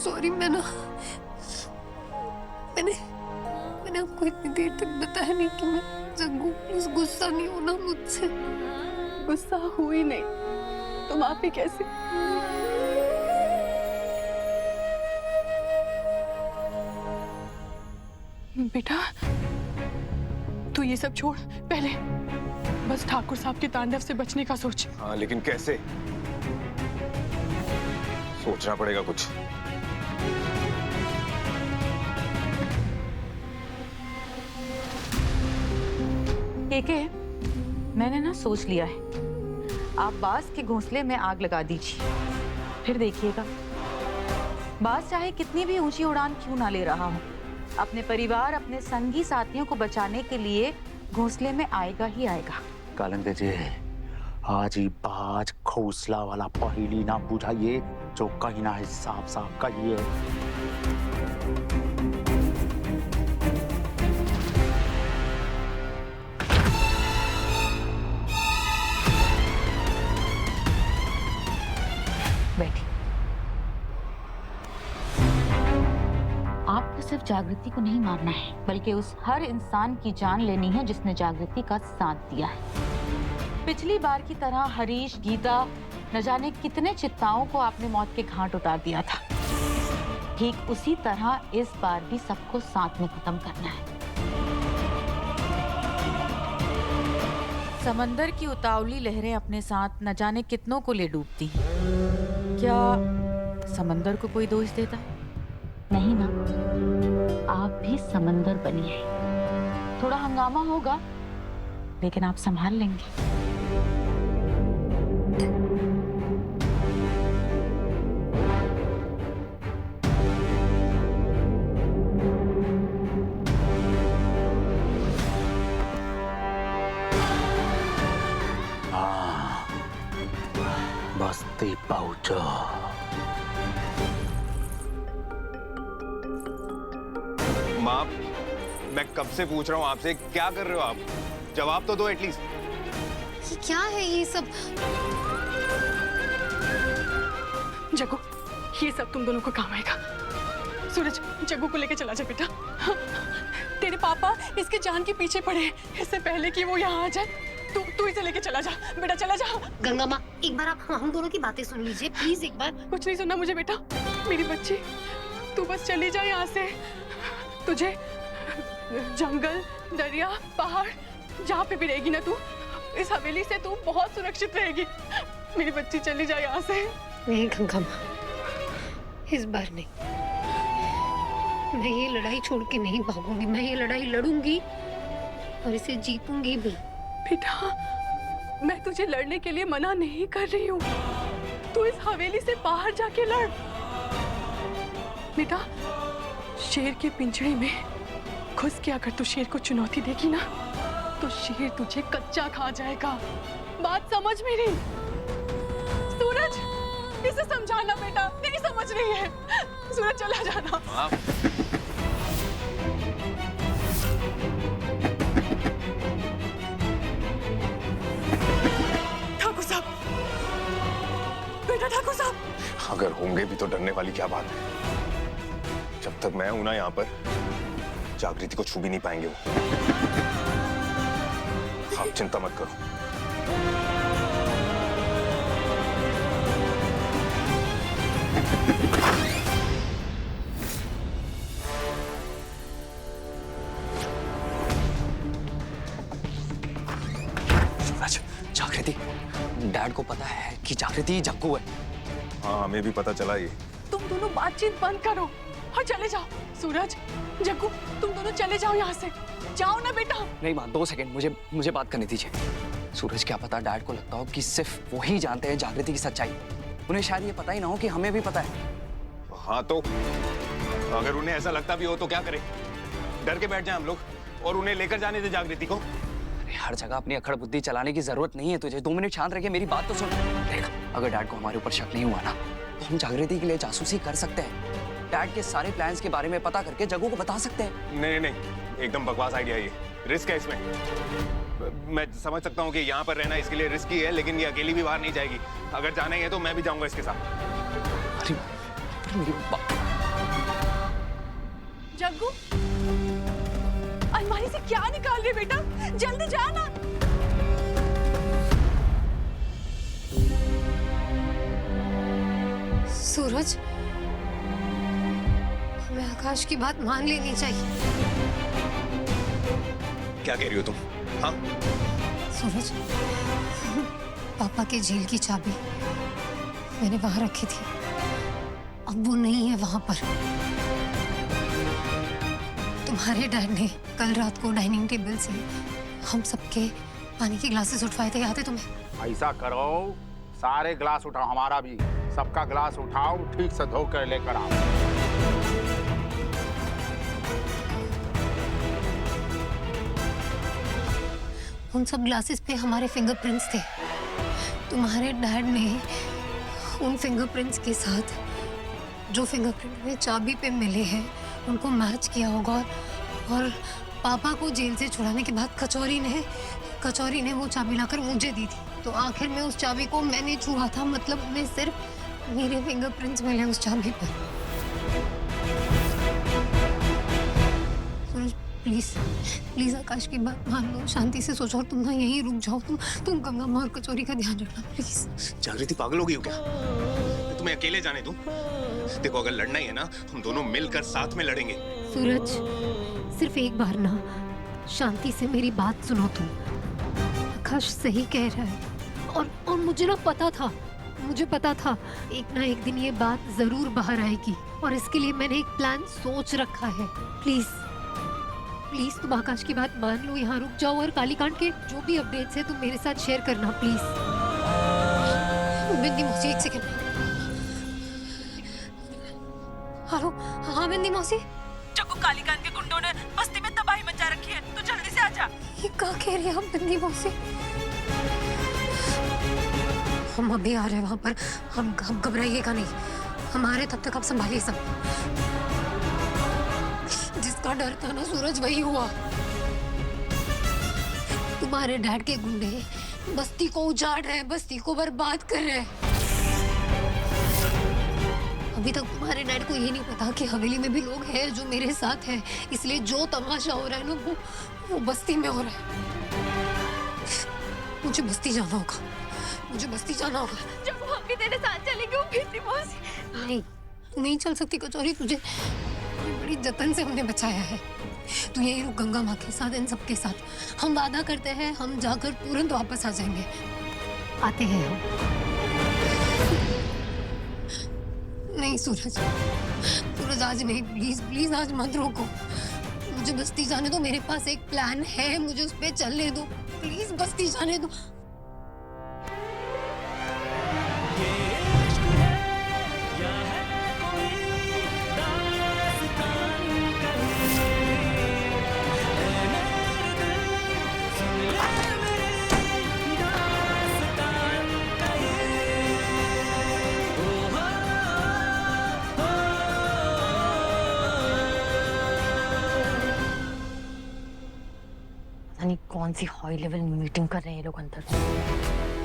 Sorry. मैंने आपको इतनी देर तक बताया नहीं कि मैं जग्गू, प्लीज गुस्सा नहीं होना मुझसे। गुस्सा हुई नहीं तो माफी कैसे? बेटा तू ये सब छोड़, पहले बस ठाकुर साहब के तांडव से बचने का सोच। हाँ लेकिन कैसे? सोचना पड़ेगा कुछ। केके, मैंने ना सोच लिया है, आप बाज के घोंसले में आग लगा दीजिए, फिर देखिएगा बाज चाहे कितनी भी ऊंची उड़ान क्यों ना ले रहा हो, अपने परिवार, अपने संगी साथियों को बचाने के लिए घोंसले में आएगा ही आएगा। कालिंदी जी, आज ही बाज घोंसला वाला पहेली ना बुझाइए, जो कहीं ना साफ साफ कहिए। बैठी। आपको सिर्फ जागृति को नहीं मारना है, बल्कि उस हर इंसान की जान लेनी है जिसने जागृति का साथ दिया है। पिछली बार की तरह हरीश, गीता, न जाने कितने चित्ताओं को आपने मौत के घाट उतार दिया था। ठीक उसी तरह इस बार भी सबको साथ में खत्म करना है। समंदर की उतावली लहरें अपने साथ न जाने कितनों को ले डूबती हैं। क्या समंदर को कोई दोष देता? नहीं ना, आप भी समंदर बनिए। थोड़ा हंगामा होगा, लेकिन आप संभाल लेंगे। बस्ती पहुंचो। माँ, मैं कब से पूछ रहा हूँ आपसे, क्या कर रहे हो आप? जवाब तो दो एटलीस्ट। ये क्या है ये सब? जग्गू, ये सब तुम दोनों को काम आएगा। सूरज, जग्गू को लेके चला जा बेटा। तेरे पापा इसके जान के पीछे पड़े, इससे पहले कि वो यहाँ आ जाए। तू इसे लेके चला जा बेटा, चला जा। गंगा माँ, एक बार आप हम दोनों की बातें सुन लीजिए प्लीज। एक बार। कुछ नहीं सुनना मुझे बेटा, मेरी बच्ची, तू बस चली जा यहाँ से। तुझे जंगल, दरिया, पहाड़, जहाँ पे भी रहेगी ना तू, इस हवेली से तू बहुत सुरक्षित रहेगी। मेरी बच्ची चली जा यहाँ से। नहीं गंगा माँ, इस बार नहीं। मैं ये लड़ाई छोड़ के नहीं भागूंगी। मैं ये लड़ाई लड़ूंगी और इसे जीतूंगी भी। बेटा, मैं तुझे लड़ने के लिए मना नहीं कर रही हूँ। तू इस हवेली से बाहर जाके लड़। बेटा, शेर के पिंजरे में घुस के अगर तू शेर को चुनौती देगी ना, तो शेर तुझे कच्चा खा जाएगा। बात समझ मेरी। सूरज, इसे समझाना बेटा, नहीं समझ रही है। सूरज, चला जाना। ठाकुर साहब, बेटा ठाकुर साहब। अगर होंगे भी तो डरने वाली क्या बात है? जब तक मैं हूं ना यहाँ पर, जागृति को छू भी नहीं पाएंगे वो। आप चिंता मत करो। सूरज, जागृति, डैड को पता है कि जागृति जग्गू है। हाँ, हमें भी पता चला ये। तुम दोनों बातचीत बंद करो और चले जाओ। सूरज, जग्गू, तुम दोनों चले जाओ यहाँ से। जाओ ना बेटा। नहीं माँ, 2 सेकंड, मुझे बात करनी दीजिए। सूरज, क्या पता डैड को लगता हो कि सिर्फ वो ही जानते हैं जागृति की सच्चाई। उन्हें शायद ये पता ही ना हो कि हमें भी पता है। हाँ तो अगर उन्हें ऐसा लगता भी हो तो क्या करें? डर के बैठ जाएं हम लोग और उन्हें लेकर जाने दे जागृति को। अरे हर जगह अपनी अखड़ बुद्धि चलाने की जरूरत नहीं है तुझे। 2 मिनट शांत रह के मेरी बात तो सुन। देख, अगर डैड को हमारे ऊपर शक नहीं हुआ ना, तो हम जागृति के लिए जासूसी कर सकते हैं। डैड के सारे प्लान्स के बारे में पता करके जग्गू को बता सकते हैं। नहीं नहीं, एकदम बकवास आइडिया ये। रिस्क है इसमें। मैं समझ सकता हूँ कि यहाँ पर रहना इसके लिए रिस्की है, लेकिन ये अकेली भी बाहर नहीं जाएगी। अगर जाना ही है तो मैं भी जाऊंगा इसके साथ। अरे मेरी जग्गू, अलमारी से क्या निकाल रही बेटा? जल्दी जाना। सूरज, हमें आकाश की बात मान लेनी चाहिए। क्या कह रही हो तुम? हाँ, सूरज, पापा के जेल की चाबी मैंने वहां रखी थी, अब वो नहीं है वहां पर। तुम्हारे डैड ने कल रात को डाइनिंग टेबल से हम सबके पानी के ग्लासेस उठवाए थे, याद है तुम्हें? ऐसा करो, सारे ग्लास उठाओ, हमारा भी सबका ग्लास उठाओ, ठीक से धो कर लेकर आओ। उन सब ग्लासेस पे हमारे फिंगरप्रिंट्स थे। तुम्हारे डैड ने उन फिंगरप्रिंट्स के साथ जो फिंगरप्रिंट में चाबी पे मिले हैं उनको मैच किया होगा, और पापा को जेल से छुड़ाने के बाद कचौरी ने वो चाबी लाकर मुझे दी थी। तो आखिर में उस चाबी को मैंने छुआ था, मतलब मैं सिर्फ मेरे फिंगरप्रिंट्स मिले उस चाबी पर। सूरज, प्लीज आकाश की बात मान लो, शांति से सोचो, और तुम ना यहीं रुक जाओ। तुम गंगा और कचौरी का ध्यान रखना प्लीज। जागृति पागल हो गई हो क्या? मैं तुम्हें अकेले जाने दूं? देखो, अगर लड़ना ही है ना, हम दोनों मिलकर साथ में लड़ेंगे। सूरज, सिर्फ एक बार ना शांति से मेरी बात सुनो तुम। आकाश सही कह रहा है, और मुझे ना मुझे पता था एक ना एक दिन ये बात जरूर बाहर आएगी, और इसके लिए मैंने एक प्लान सोच रखा है। प्लीज तुम आकाश की बात मान लो, यहाँ रुक जाओ, और कालीकांड के जो भी अपडेट्स है तुम मेरे साथ शेयर करना प्लीज। बिंदी मौसी, एक सेकंड। हेलो, हाँ बिंदी मौसी। जग्गू, कालीकांड के गुंडों ने बस्ती में तबाही मचा रखी है, तू जल्दी से आजा। ये क्या कह रही है आप बिंदी मौसी? हम अभी आ रहे हैं वहां पर, हम घबराइएगा नहीं, हमारे तब तक आप संभालिए सब। जिसका डर था ना सूरज, वही हुआ। तुम्हारे डैड के गुंडे बस्ती को उजाड़ रहे हैं, बस्ती को बर्बाद कर रहे हैं। अभी तक तुम्हारे डैड को ये नहीं पता कि हवेली में भी लोग हैं जो मेरे साथ हैं, इसलिए जो तमाशा हो रहा है ना वो बस्ती में हो रहा है। मुझे बस्ती जाना होगा, मुझे बस्ती जाना होगा। जब हम भी तेरे साथ चलेंगे, वो फिर मौसी। नहीं, तू नहीं चल सकती कचौरी, तुझे बड़ी जतन से हमने बचाया है। तू यही रुक गंगा माँ के साथ, इन सब के साथ। हम वादा करते हैं, हम जाकर तुरंत वापस आ जाएंगे। आते हैं हम। नहीं सूरज आज नहीं, प्लीज आज मत रोको। मुझे बस्ती जाने दो, मेरे पास एक प्लान है, मुझे उस पे चलने दो। प्लीज बस्ती जाने दो। नहीं कौन सी हाई लेवल मीटिंग कर रहे हैं ये लोग अंदर।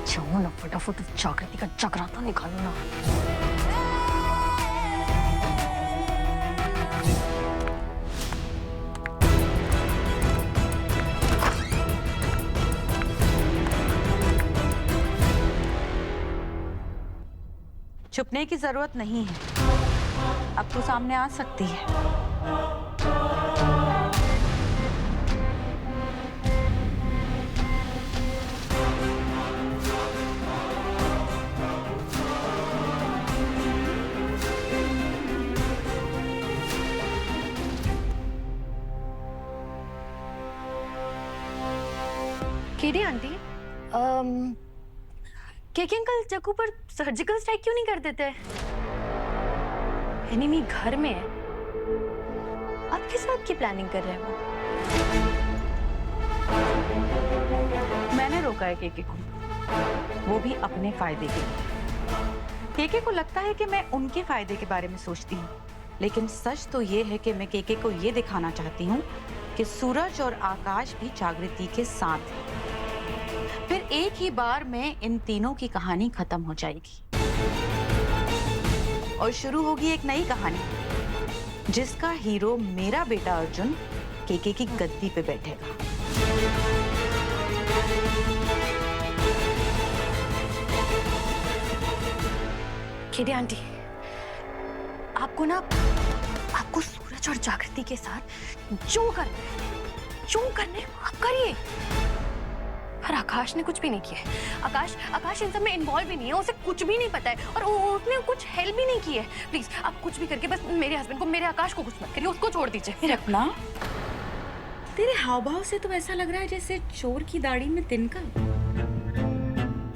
जाओ ना फटाफट जागृति का जगराता निकालो ना। छुपने की जरूरत नहीं है, अब तो सामने आ सकती है। KD aunty, KK uncle Jaggu पर सर्जिकल स्ट्राइक क्यों नहीं कर देते? एनिमी घर में है, आपके साथ की प्लानिंग कर रहे हैं वो? मैंने रोका है केके को, वो भी अपने फायदे के लिए। केके को लगता है कि मैं उनके फायदे के बारे में सोचती हूँ, लेकिन सच तो ये है कि मैं केके को ये दिखाना चाहती हूँ कि सूरज और आकाश भी जागृति के साथ हैं। फिर एक ही बार में इन तीनों की कहानी खत्म हो जाएगी। और शुरू होगी एक नई कहानी जिसका हीरो मेरा बेटा अर्जुन केके की गद्दी पे बैठेगा। केडी आंटी, आपको सूरज और जागृति के साथ जो करने आप करिए। पर आकाश ने कुछ भी नहीं किया है। आकाश इन सब में इन्वॉल्व भी नहीं है, उसे कुछ भी नहीं पता है और उसने कुछ हेल्प भी नहीं की है। प्लीज आप कुछ भी करके बस मेरे हस्बैंड को, मेरे आकाश को कुछ मत करिए, उसको छोड़ दीजिए। रखना, तेरे हाव भाव से तो ऐसा लग रहा है जैसे चोर की दाढ़ी में तिनका।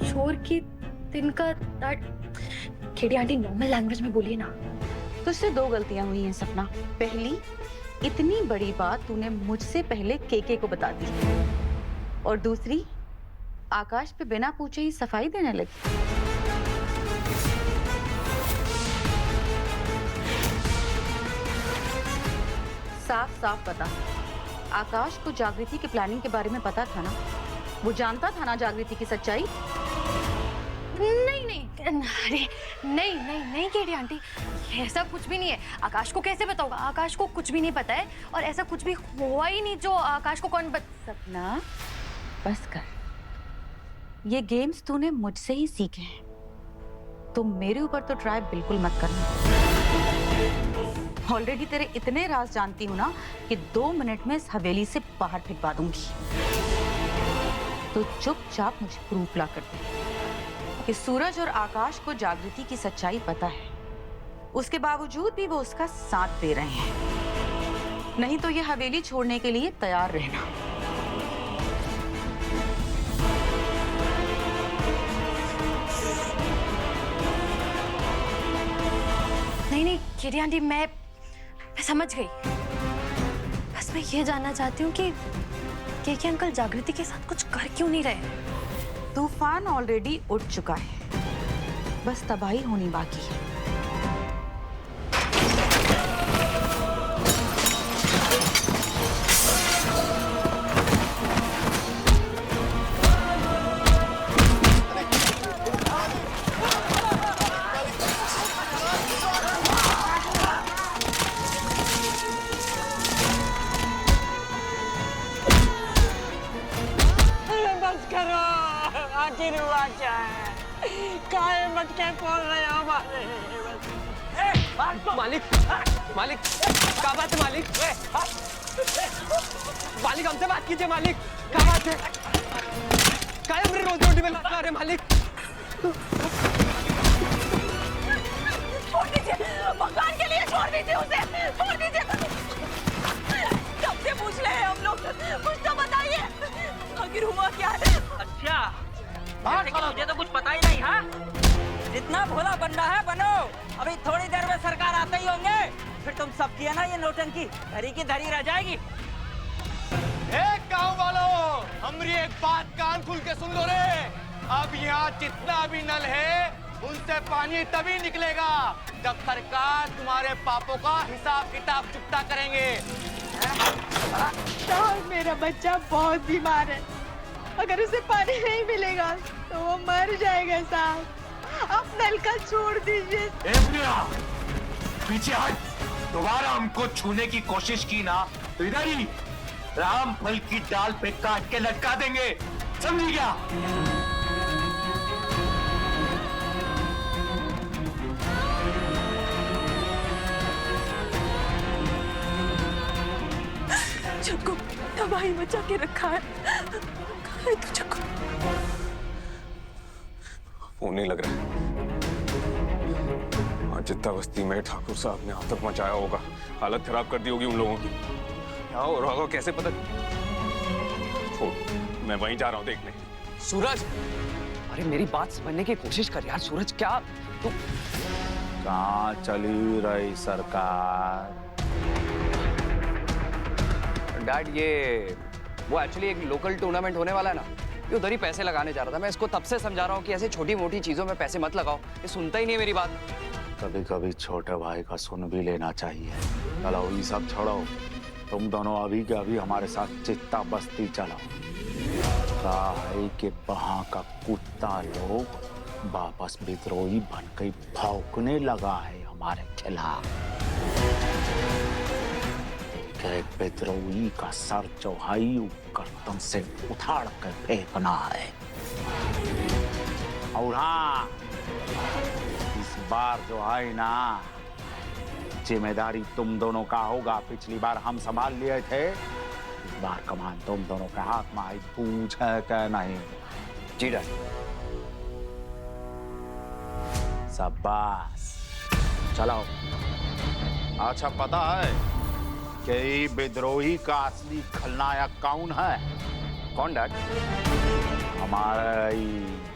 चोर की तिनका केडी आंटी नॉर्मल लैंग्वेज में बोलिए ना। तुझसे दो गलतियां हुई हैं सपना। पहली, इतनी बड़ी बात तूने मुझसे पहले केके को बता दी, और दूसरी, आकाश पे बिना पूछे ही सफाई देने लगी। साफ साफ बता, आकाश को जागृति की प्लानिंग के बारे में पता था ना? वो जानता था ना जागृति की सच्चाई? नहीं, अरे नहीं केडी आंटी, ऐसा कुछ भी नहीं है। आकाश को कैसे बताऊंगा? आकाश को कुछ भी नहीं पता है और ऐसा कुछ भी हुआ ही नहीं जो आकाश को सपना, बस कर। ये गेम्स तूने मुझसे ही सीखे हैं, तो मेरे ऊपर तो ट्राई बिल्कुल मत करना। ऑलरेडी तेरे इतने राज जानती हूं ना कि 2 मिनट में इस हवेली से बाहर फिरवा दूंगी। तो चुपचाप मुझे प्रूफ ला कर दे कि सूरज और आकाश को जागृति की सच्चाई पता है, उसके बावजूद भी वो उसका साथ दे रहे हैं। नहीं तो ये हवेली छोड़ने के लिए तैयार रहना। नहीं केडी आंटी, मैं समझ गई। बस मैं ये जानना चाहती हूँ कि केके अंकल जागृति के साथ कुछ कर क्यों नहीं रहे? तूफान ऑलरेडी उठ चुका है, बस तबाही होनी बाकी है। मालिक, क्या बात है मालिक? मालिक हमसे बात कीजिए मालिक, क्या बात है? क्या हमने रोज रोटी में लगा रहे मालिक? छोड़ दीजिए, भगवान के लिए छोड़ दीजिए उसे, छोड़ दीजिए। कब से पूछ रहे हैं हम लोग, कुछ तो बताइए, आखिर हुआ क्या है? अच्छा, लेकिन मुझे तो कुछ पता ही नहीं। हाँ, जितना भोला बनना है बनो, अभी थोड़ी देर में सरकार आते ही होंगे, फिर तुम सब किया ना ये नौटंकी धरी की धरी रह जाएगी। गाँव वालों, हमारी एक बात कान खुल के सुन लो रे। अब यहाँ जितना भी नल है उनसे पानी तभी निकलेगा जब सरकार तुम्हारे पापों का हिसाब किताब चुकता करेंगे। साहब, मेरा बच्चा बहुत बीमार है, अगर उसे पानी नहीं मिलेगा तो वो मर जाएगा साहब। आप नल का छोड़ दीजिए। पीछे हट। दोबारा हमको छूने की कोशिश की ना तो इधर ही रामफल की डाल पे काट के लटका देंगे, समझी क्या? चक्कू तबाही मचा के रखा है, कहाँ है तू चक्कू? फोन नहीं लग रहा है। आज जितना बस्ती में ठाकुर साहब ने आतंक मचाया होगा, हालत खराब कर दी होगी उन लोगों की। क्या हो रहा होगा कैसे पता? छोड़, मैं वहीं जा रहा हूँ देखने। सूरज, अरे मेरी बात समझने की कोशिश कर यार। सूरज, क्या तू कहाँ चली रही सरकार? डैड, ये वो एक्चुअली एक लोकल टूर्नामेंट होने वाला है ना, ये उधर ही पैसे लगाने जा रहा था। मैं इसको तब से समझा रहा हूँ कि ऐसे छोटी मोटी चीजों में पैसे मत लगाओ, ये सुनता ही नहीं है मेरी बात। कभी कभी छोटे भाई का सुन भी लेना चाहिए। चलो ये सब छोड़ो, तुम दोनों अभी के अभी हमारे साथ चित्ता बस्ती चलो। काहे के वहाँ का कुत्ता लोग वापस विद्रोही बनकर भौंकने लगा है हमारे खिलाफ। एक विद्रोही का सर चौहाई गर्दन से उठाड़ कर फेंकना है। और हाँ, इस बार जो है ना, जिम्मेदारी तुम दोनों का होगा। पिछली बार हम संभाल लिए थे, इस बार कमान तुम दोनों के हाथ में आई। पूछ है क्या नहीं? जी डैड। शाबाश, चलो। अच्छा, पता है कि विद्रोही का असली खलनायक कौन है? कौन डैड? हमारे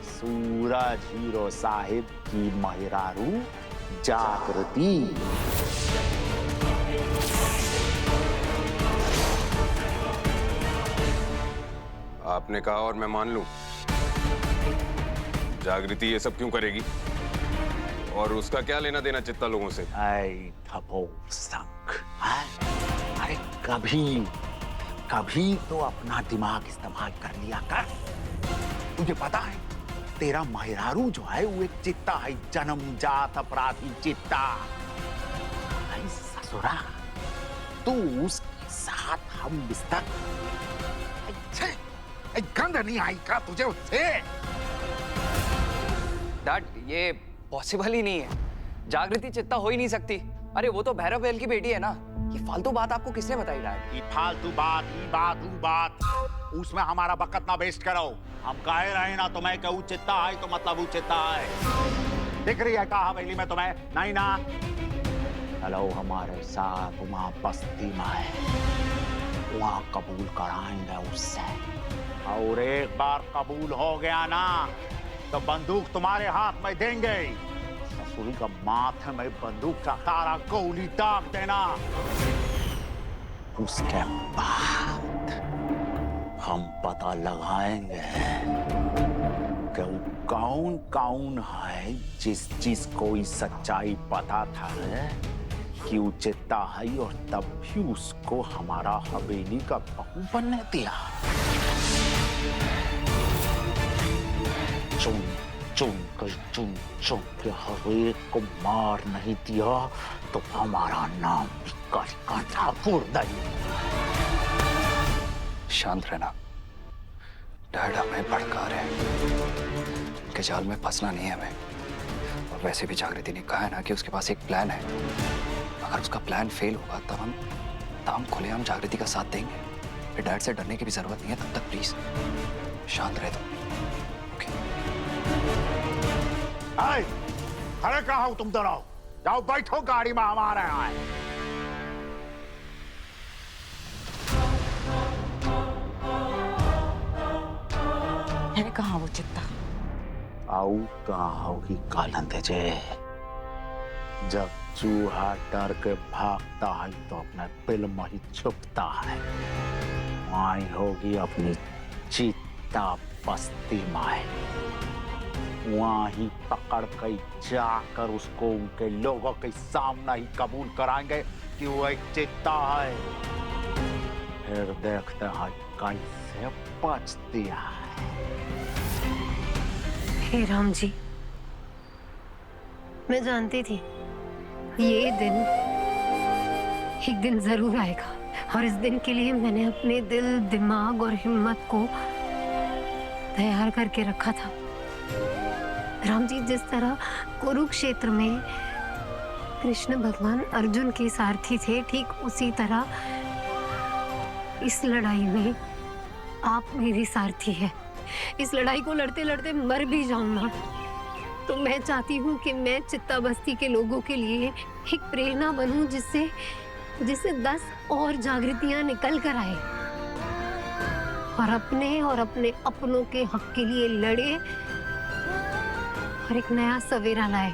सूरज हीरो साहिब की महिरारू जागृति। आपने कहा और मैं मान लूं। जागृति ये सब क्यों करेगी? और उसका क्या लेना देना चित्ता लोगों से? अरे कभी तो अपना दिमाग इस्तेमाल कर लिया कर। तुझे पता है, तेरा महिरारू जो है वो एक चित्ता है, जन्मजात अपराधी चित्ता। अरे ससुरा, तू उसके साथ हम बिस्तर। गंध नहीं आई का तुझे उससे? डैड, ये पॉसिबल ही नहीं है। जागृति चित्ता हो ही नहीं सकती। अरे वो तो भैरव बहल की बेटी है ना। ये फालतू बात आपको किसने बताई डैड? ये फालतू बात, ये बात, उसमें हमारा वक्त ना वेस्ट करो। हम कह रहे ना तुम्हें कि चित्ता है तो मतलब वो चित्ता है। दिख रही है कहा हवेली में तुम्हें? नहीं ना? चलो हमारे साथ वहाँ बस्ती में है, वहाँ कबूल कराएंगे उससे। और एक बार कबूल हो गया ना तो बंदूक तुम्हारे हाथ में देंगे। ससुरी का माथे में बंदूक का तारा गोली दाग देना। उसके बाद हम पता लगाएंगे कि वो कौन कौन है जिसको इस सच्चाई पता था कि वो चित्ता है, और तब भी उसको हमारा हवेली का बहू बनने दिया। चुन के हर एक को मार नहीं दिया तो हमारा नाम ठाकुर नहीं। शांत रहना डैड, हमें भड़का रहे हैं कि जाल में फंसना नहीं है हमें। और वैसे भी जागृति ने कहा है ना कि उसके पास एक प्लान है। अगर उसका प्लान फेल होगा तब हम खुलेआम जागृति का साथ देंगे। फिर डैड से डरने की भी जरूरत नहीं है। तब तक प्लीज शांत रहे तुम। अरे कहा हो तुम दोनों? जाओ बैठो गाड़ी में हमारे यहाँ। है कहाँ वो चित्ता? आओ कहाँ होगी कालंदे जे? जब चूहा डर के भागता है तो अपने बिल में ही छुपता है। वहीं होगी अपनी चित्ता बस्ती में। वहाँ ही पकड़ कर जाकर उसको उनके लोगों के सामने ही कबूल कराएंगे कि वो एक चित्ता है। फिर देखते हैं कैसे बचती है। हे राम जी, मैं जानती थी ये दिन एक दिन जरूर आएगा, और इस दिन के लिए मैंने अपने दिल, दिमाग और हिम्मत को तैयार करके रखा था। राम जी, जिस तरह कुरुक्षेत्र में कृष्ण भगवान अर्जुन के सारथी थे, ठीक उसी तरह इस लड़ाई में आप मेरी सारथी है। इस लड़ाई को लड़ते लड़ते मर भी जाऊंगा तो मैं चाहती हूँ कि मैं चित्ता बस्ती के लोगों के लिए एक प्रेरणा बनूं, जिससे 10 और जागृतियां निकल कर आए और अपने अपनों के हक के लिए लड़े और एक नया सवेरा लाए।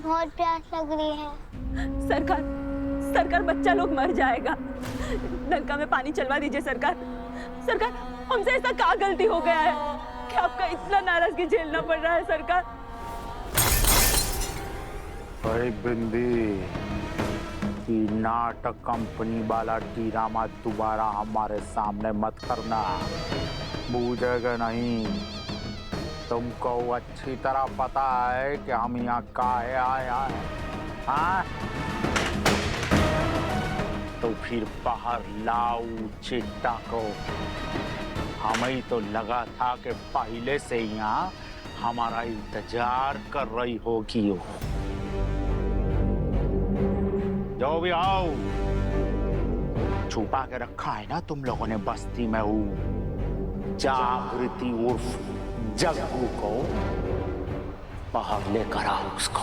बहुत प्यास लग रही है। सरकार, सरकार बच्चा लोग मर जाएगा। नलका में पानी चलवा दीजिए सरकार। सरकार, हमसे ऐसा क्या गलती हो गया है कि आपका इतना नाराजगी झेलना पड़ रहा है सरकार? भाई बिंदी, कि नाटक कंपनी वाला ड्रामा दोबारा हमारे सामने मत करना, बूझेगा नहीं। तुमको अच्छी तरह पता है कि हम यहाँ काहे आए हैं, हाँ? तो फिर बाहर लाओ चिट्टा को। हमें तो लगा था कि पहले से यहाँ हमारा इंतजार कर रही होगी वो। जो भी आओ, छुपा के रखा है ना तुम लोगों ने बस्ती में हूँ जागृति उर्फ जग्गू को, बाहर लेकर आओ उसको।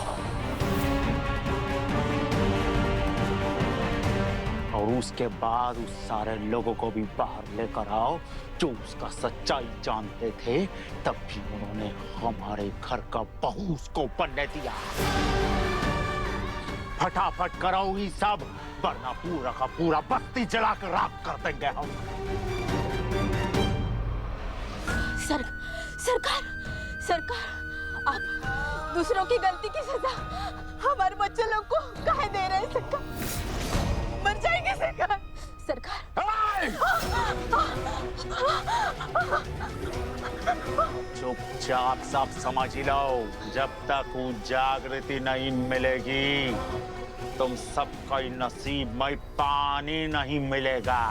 और उसके बाद उस सारे लोगों को भी बाहर लेकर आओ जो उसका सच्चाई जानते थे, तब भी उन्होंने हमारे घर का बहू उसको बनने दिया। फटाफट कराओ ये सब, वरना पूरा का पूरा बत्ती जलाकर राख कर देंगे हम। सरकार, सरकार, आप दूसरों की गलती की सजा हमारे बच्चे लोग को काहे दे रहे हैं सरकार? मर जाएंगे सरकार। सरकार, चुपचाप सब समझ लो, जब तक वो जागृति नहीं मिलेगी तुम सबका नसीब में पानी नहीं मिलेगा।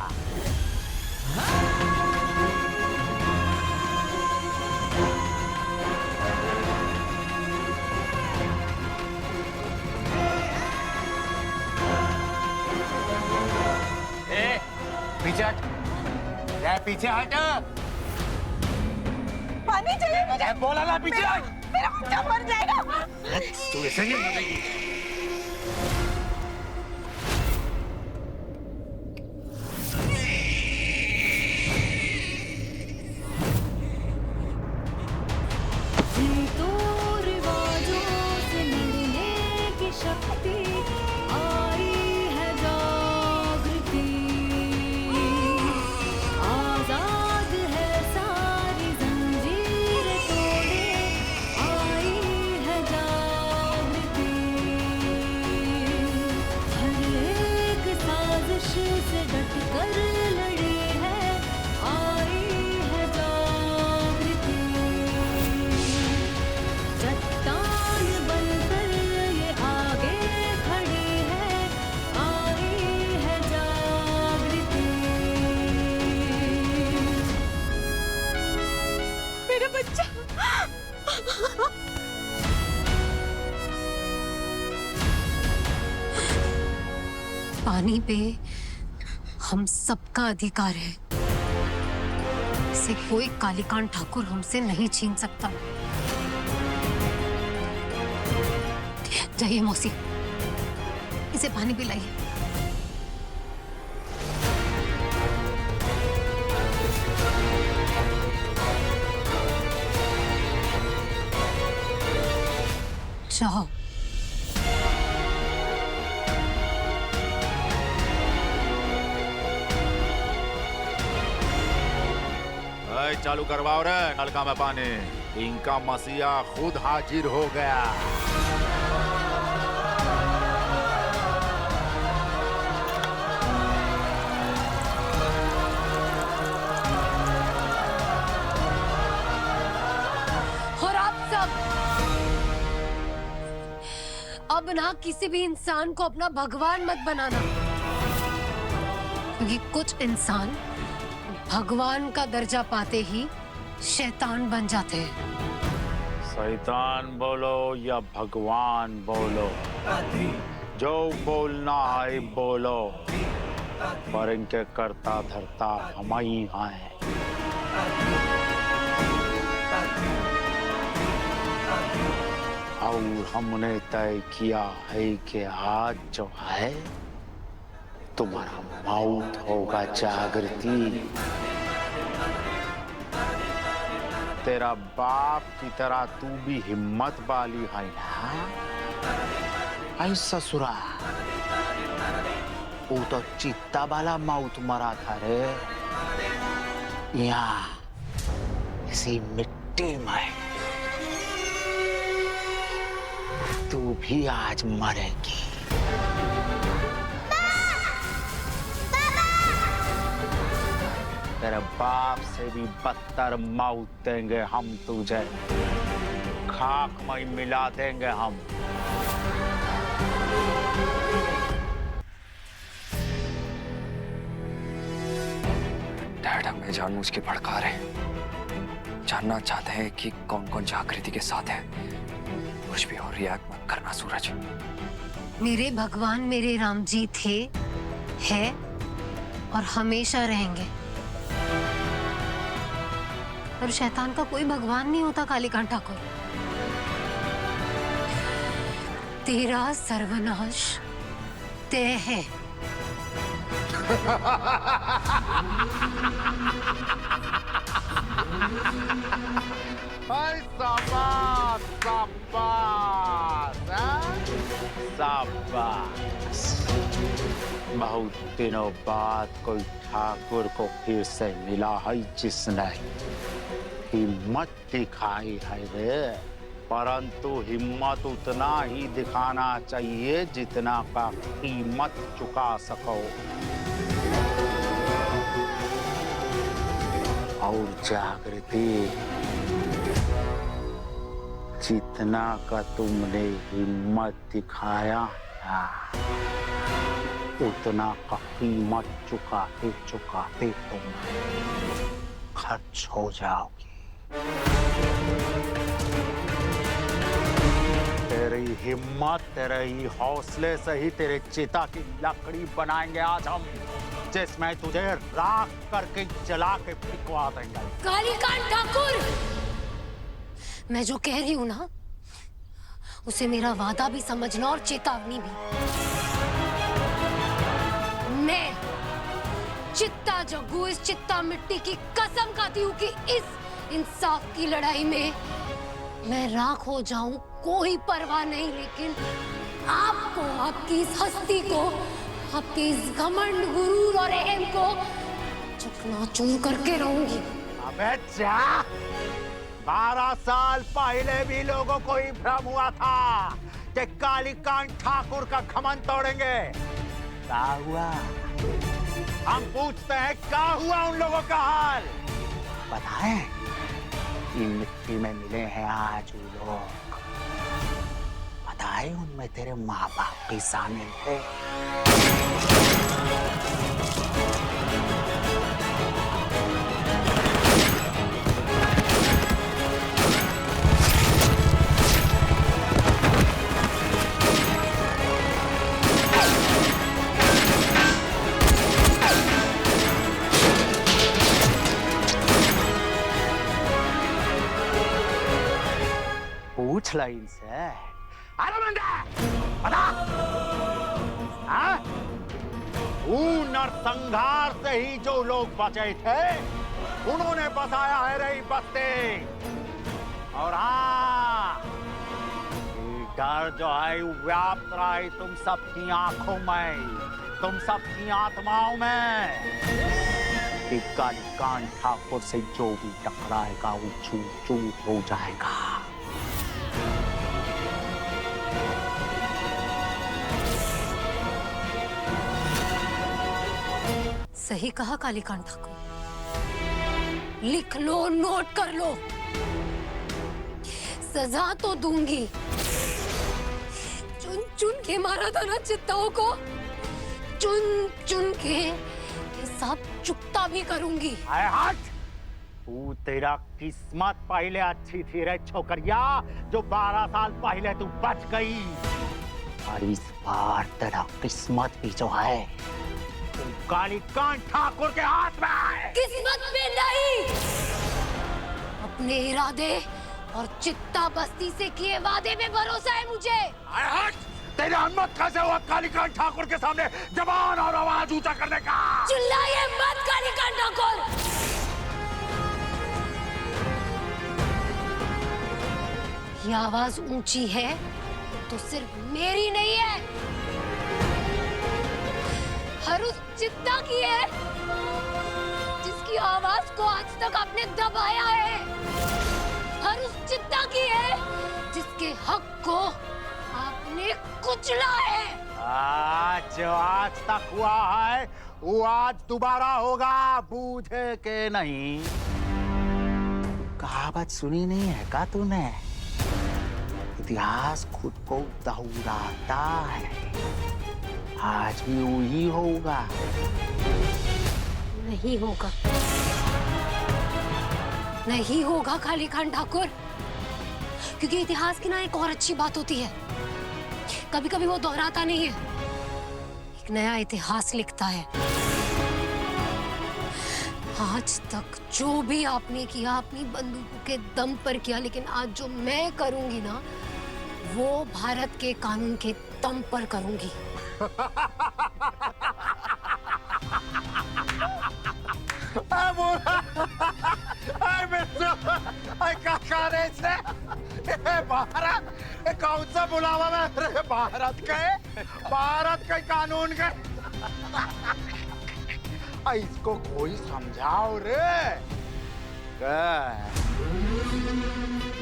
पीछे हट, पीछे हट। पानी चाहिए मुझे। बोला ना पीछे हट। मेरा बच्चा मर जाएगा। तू ऐसे नहीं मरेगी। पानी पे हम सबका अधिकार है, इसे कोई कालीकांत ठाकुर हमसे नहीं छीन सकता। जाइए मौसी, इसे पानी पिलाइए। जाओ। चालू करवाओ रे नलका में पानी। इनका मसीहा खुद हाजिर हो गया। और आप सब अब ना किसी भी इंसान को अपना भगवान मत बनाना, क्योंकि कुछ इंसान भगवान का दर्जा पाते ही शैतान बन जाते हैं। शैतान बोलो या भगवान बोलो, जो बोलना है बोलो, पर इनके करता धरता हम ही हैं। और हमने तय किया है कि आज जो है तुम्हारा मौत होगा जागृति। तेरा बाप की तरह तू भी हिम्मत वाली है ना? आई ससुरा, वो तो चित्ता वाला मौत मरा था रे, यहाँ इसी मिट्टी में तू भी आज मरेगी। तेरे बाप से भी बदतर मौत देंगे हम तुझे, खाक में मिला देंगे हम। डैड हमें जानबूझ के भड़का रहे हैं, जानना चाहते हैं कि कौन कौन जागृति के साथ है। कुछ भी और रिएक्ट मत करना सूरज। मेरे भगवान मेरे राम जी थे, है और हमेशा रहेंगे। और शैतान का कोई भगवान नहीं होता कालीकांत ठाकुर। तेरा सर्वनाश तय है। शाबाश, शाबाश, शाबाश। बहुत दिनों बाद कोई ठाकुर को फिर से मिला है जिसने हिम्मत दिखाई है रे, परंतु हिम्मत उतना ही दिखाना चाहिए जितना का कीमत चुका सको। और जागृति, जितना का तुमने हिम्मत दिखाया ना, उतना का कीमत चुकाते चुकाते तुम खर्च हो जाओगी। तेरी हिम्मत, तेरे ही हौसले से ही तेरे चिता की लकड़ी बनाएंगे आज हम, जिसमें तुझे राख करके जला के फिकवा देंगे। कालीकांत ठाकुर, मैं जो कह रही हूं ना, उसे मेरा वादा भी समझना और चेतावनी भी। मैं चित्ता जग्गू इस चित्ता मिट्टी की कसम खाती हूँ कि इस इंसाफ की लड़ाई में मैं राख हो जाऊं, कोई परवाह नहीं, लेकिन आपको, आपकी इस हस्ती को, आपके इस घमंड, गुरूर और अहम को चकनाचूर करके रहूंगी। अबे जा! 12 साल पहले भी लोगों को ही भ्रम हुआ था कि कालीकांत ठाकुर का घमंड तोड़ेंगे। क्या हुआ? हम पूछते हैं, क्या हुआ उन लोगों का हाल? बताएं? ये मिट्टी में मिले हैं आज वो लोग। बताएं, उनमें तेरे माँ बाप भी शामिल थे। पूछ ला इनसे। अरे बंदे, बता! हाँ? नरसंहार से ही जो लोग बचे थे, उन्होंने बसाया है रही बस्ती। और हाँ, ये डर जो है व्याप्त रहा है तुम सबकी आंखों में, तुम सबकी आत्माओं में, कि कालीकांत ठाकुर से जो भी टकराएगा वो चूर चूर हो जाएगा। सही कहा कालीकांत ठाकुर, लिख लो, नोट कर लो, सजा तो दूंगी। चुन चुन के मारा था ना चित्ताओं को, चुन चुन के हिसाब चुकता भी करूंगी। हट! तू, तेरा किस्मत पहले अच्छी थी रे छोकरिया, जो 12 साल पहले तू बच गई। और इस बार तेरा किस्मत भी जो है कालीकांत ठाकुर के हाथ में है। किस्मत में नहीं, अपने इरादे और चित्ता बस्ती से किए वादे में भरोसा है मुझे। हट! तेरा हिम्मत कैसे हुआ कालीकांत ठाकुर के सामने जबान और आवाज ऊंचा करने का? चिल्लाइए मत कालीकांत ठाकुर। ये आवाज ऊंची है तो सिर्फ मेरी नहीं है, हर उस चित्ता की है जिसकी आवाज को आज तक आपने दबाया है, हर उस चित्ता की है जिसके हक को आपने कुचला है। आज जो आज तक हुआ है वो आज दोबारा होगा, बूझे के नहीं। कहावत सुनी नहीं है का तूने? इतिहास खुद को दोहराता है, आज भी वही होगा। नहीं होगा, नहीं होगा काली खान ठाकुर, क्योंकि इतिहास की ना एक और अच्छी बात होती है, कभी कभी वो दोहराता नहीं है, एक नया इतिहास लिखता है। आज तक जो भी आपने किया अपनी बंदूकों के दम पर किया, लेकिन आज जो मैं करूंगी ना वो भारत के कानून के दम पर करूंगी। भारत कौन सा बुलावा में? भारत के कानून के इसको कोई समझाओ रे।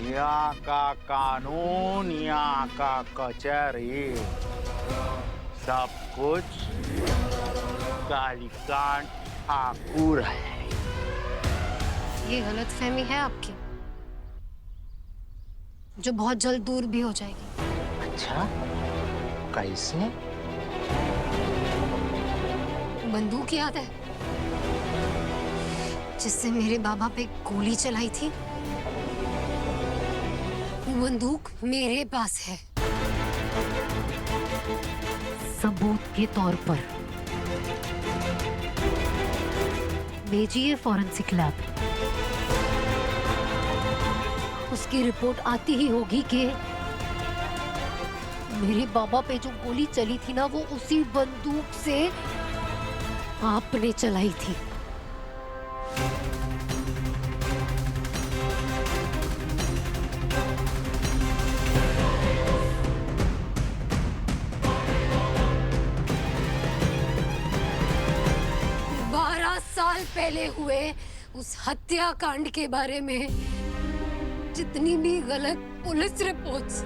यहाँ का कानून, यहाँ का कचहरी, सब कुछ कालीकांत ठाकुर है। ये गलतफहमी है आपकी, जो बहुत जल्द दूर भी हो जाएगी। अच्छा, कैसे? बंदूक याद है जिससे मेरे बाबा पे गोली चलाई थी? वो बंदूक मेरे पास है, सबूत के तौर पर। भेजिए फॉरेंसिक लैब, उसकी रिपोर्ट आती ही होगी कि मेरे बाबा पे जो गोली चली थी ना वो उसी बंदूक से आपने चलाई थी। साल पहले हुए उस हत्याकांड के बारे में जितनी भी गलत पुलिस रिपोर्ट्स,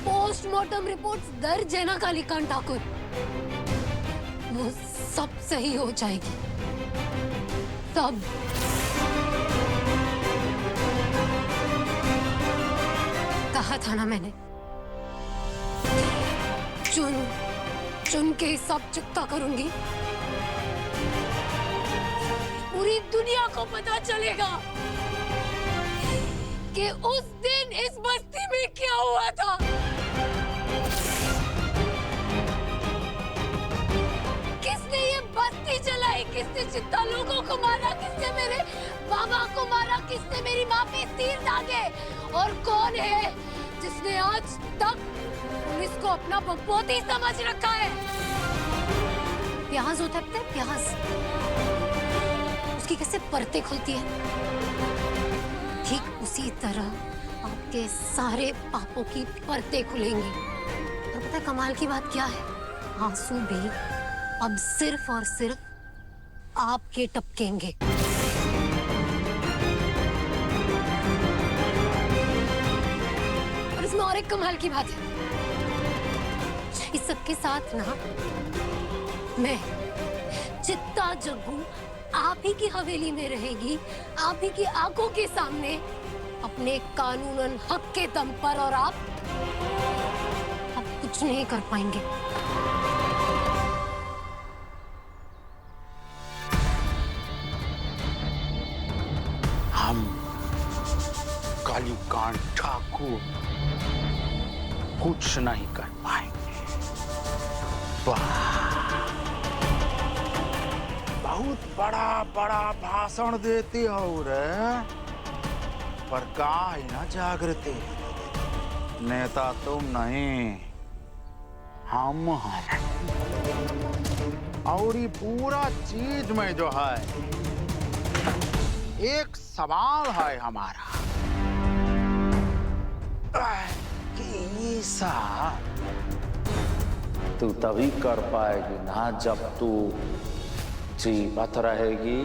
पोस्टमार्टम रिपोर्ट्स दर्ज है ना कालीकांत ठाकुर, वो सब सही हो जाएगी, सब। कहा था ना मैंने, चुन चुन के सब चुकता करूंगी, पूरी दुनिया को पता चलेगा कि उस दिन इस बस्ती में क्या हुआ था। किसने ये बस्ती चलाई, किसने जितना लोगों को मारा, किसने मेरे बाबा को मारा, किसने मेरी माँ पे तीर दागे, और कौन है जिसने आज तक पुलिस को अपना बकवाती समझ रखा है। प्याज होता है प्याज, उसकी कैसे परतें खुलती है, ठीक उसी तरह आपके सारे पापों की परतें खुलेंगी। और पता है कमाल की बात क्या है? आंसू भी अब सिर्फ और सिर्फ आपके टपकेंगे। और इसमें और एक कमाल की बात है, इस सबके साथ ना मैं चित्ता जग्गू आप ही की हवेली में रहेगी, आप ही की आंखों के सामने, अपने कानूनन हक के दम पर, और आप कुछ नहीं कर पाएंगे। हम कालीकांत ठाकुर कुछ नहीं कर पाएंगे। बहुत बड़ा बड़ा भाषण देती हो रे, पर का है ना जागृति, नेता तुम नहीं हम हैं। और ये पूरा चीज में जो है एक सवाल है हमारा कि ये सब तू तभी कर पाएगी ना जब तू जीवित रहेगी